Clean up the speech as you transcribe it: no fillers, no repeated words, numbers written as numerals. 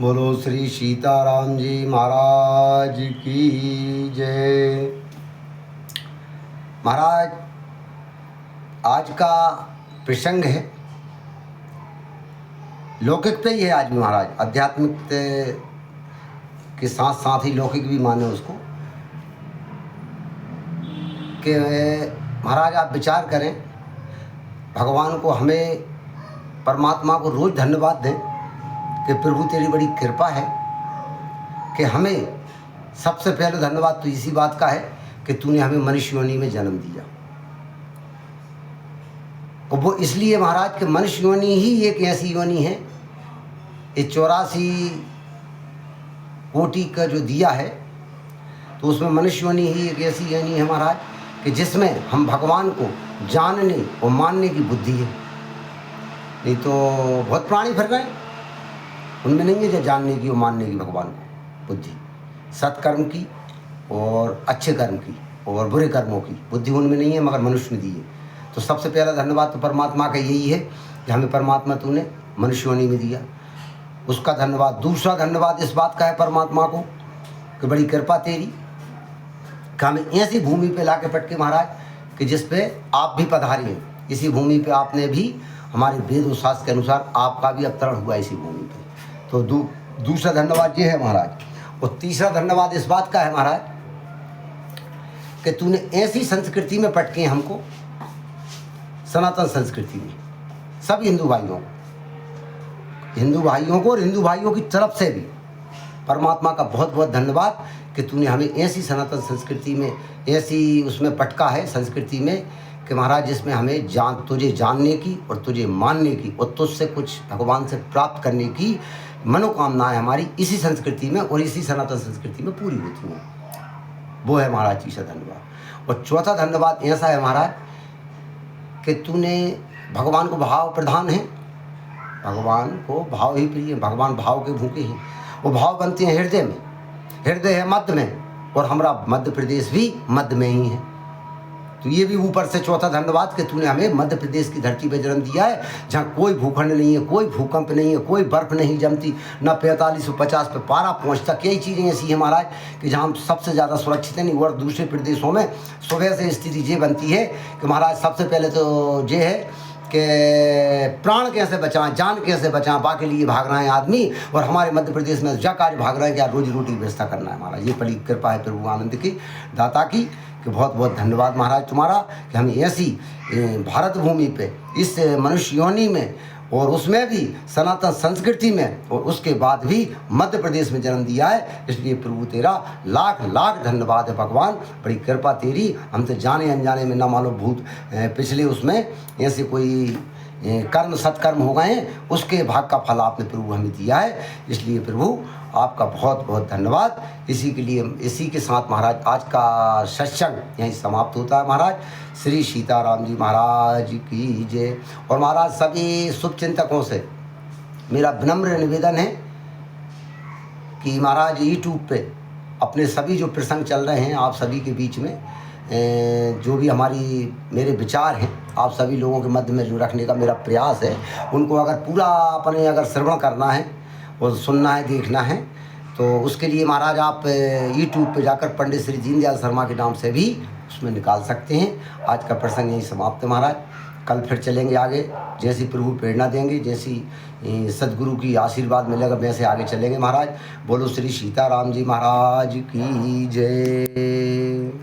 बोलो श्री सीताराम जी महाराज की जय। महाराज, आज का प्रसंग है लौकिक पे ही है। आज भी महाराज आध्यात्मिक के साथ साथ ही लौकिक भी माने उसको कि महाराज आप विचार करें, भगवान को, हमें परमात्मा को रोज़ धन्यवाद दें कि प्रभु तेरी बड़ी कृपा है कि हमें सबसे पहले धन्यवाद तो इसी बात का है कि तूने हमें मनुष्य योनि में जन्म दिया। और वो इसलिए महाराज कि मनुष्य योनि ही एक ऐसी योनि है, ये 84 कोटि का जो दिया है, तो उसमें मनुष्य योनि ही एक ऐसी योनि है महाराज कि जिसमें हम भगवान को जानने और मानने की बुद्धि है। नहीं तो बहुत प्राणी फिर रहे हैं, उनमें नहीं है जो जानने की और मानने की भगवान को बुद्धि, सत्कर्म की और अच्छे कर्म की और बुरे कर्मों की बुद्धि उनमें नहीं है, मगर मनुष्य ने दी है। तो सबसे पहला धन्यवाद तो परमात्मा का यही है कि हमें परमात्मा तूने मनुष्य योनि में दिया, उसका धन्यवाद। दूसरा धन्यवाद इस बात का है परमात्मा को कि बड़ी कृपा तेरी कि हमें ऐसी भूमि पे ला के पटके महाराज कि जिस पे आप भी पधारे हैं। इसी भूमि पे आपने भी हमारे वेद और शास्त्र के अनुसार आपका भी अवतरण हुआ इसी भूमि पे। तो दूसरा धन्यवाद ये है महाराज। और तीसरा धन्यवाद इस बात का है महाराज कि तूने ऐसी संस्कृति में पटके हमको, सनातन संस्कृति में, सब हिंदू भाइयों को और हिंदू भाइयों की तरफ से भी परमात्मा का बहुत बहुत धन्यवाद कि तूने हमें ऐसी सनातन संस्कृति में, ऐसी उसमें पटका है संस्कृति में कि महाराज जिसमें हमें तुझे जानने की और तुझे मानने की और तुझसे कुछ भगवान से प्राप्त करने की मनोकामनाएं हमारी इसी संस्कृति में और इसी सनातन संस्कृति में पूरी होती हैं। वो है महाराज तीसरा धन्यवाद। और चौथा धन्यवाद ऐसा है महाराज कि तूने भगवान को भाव प्रधान है, भगवान को भाव ही प्रिय, भगवान भाव के भूखे हैं। वो भाव बनते हैं हृदय में, हृदय है मध्य में, और हमारा मध्य प्रदेश भी मध्य में ही है। तो ये भी ऊपर से चौथा धन्यवाद कि तूने हमें मध्य प्रदेश की धरती पर जन्म दिया है, जहाँ कोई भूखंड नहीं है, कोई भूकंप नहीं है, कोई बर्फ़ नहीं जमती, न 4550 पे पारा पहुँचता। कई चीज़ें ऐसी हैं महाराज कि जहाँ हम सबसे ज़्यादा सुरक्षित नहीं। और दूसरे प्रदेशों में सुबह से स्थिति ये बनती है कि महाराज सबसे पहले तो ये है कि प्राण कैसे बचाएं, जान कैसे बचाएं, बाकी लिए भाग रहे हैं आदमी, और हमारे मध्य प्रदेश में जा कार्य भाग रहे हैं कि यार रोजी रोटी की व्यवस्था करना है। महाराज ये बड़ी कृपा है प्रभु आनंद की, दाता की, कि बहुत बहुत धन्यवाद महाराज तुम्हारा कि हमें ऐसी भारत भूमि पे, इस मनुष्य योनि में, और उसमें भी सनातन संस्कृति में, और उसके बाद भी मध्य प्रदेश में जन्म दिया है। इसलिए प्रभु तेरा लाख लाख धन्यवाद है भगवान, बड़ी कृपा तेरी। हम तो जाने अनजाने में न मानो भूत पिछले उसमें ऐसे कोई कर्म सत्कर्म हो गए हैं, उसके भाग का फल आपने प्रभु हमें दिया है। इसलिए प्रभु आपका बहुत बहुत धन्यवाद। इसी के साथ महाराज आज का सत्संग यहीं समाप्त होता है महाराज। श्री सीताराम जी महाराज की जय। और महाराज सभी शुभ चिंतकों से मेरा विनम्र निवेदन है कि महाराज यूट्यूब पे अपने सभी जो प्रसंग चल रहे हैं, आप सभी के बीच में जो भी मेरे विचार हैं, आप सभी लोगों के मध्य में जो रखने का मेरा प्रयास है, उनको अगर पूरा अपने अगर श्रवण करना है और सुनना है, देखना है, तो उसके लिए महाराज आप यूट्यूब पे जाकर पंडित श्री दीनदयाल शर्मा के नाम से भी उसमें निकाल सकते हैं। आज का प्रसंग यही समाप्त है महाराज। कल फिर चलेंगे आगे, जैसी प्रभु प्रेरणा देंगे, जैसी सदगुरु की आशीर्वाद मिलेगा, वैसे आगे चलेंगे महाराज। बोलो श्री सीताराम जी महाराज की जय।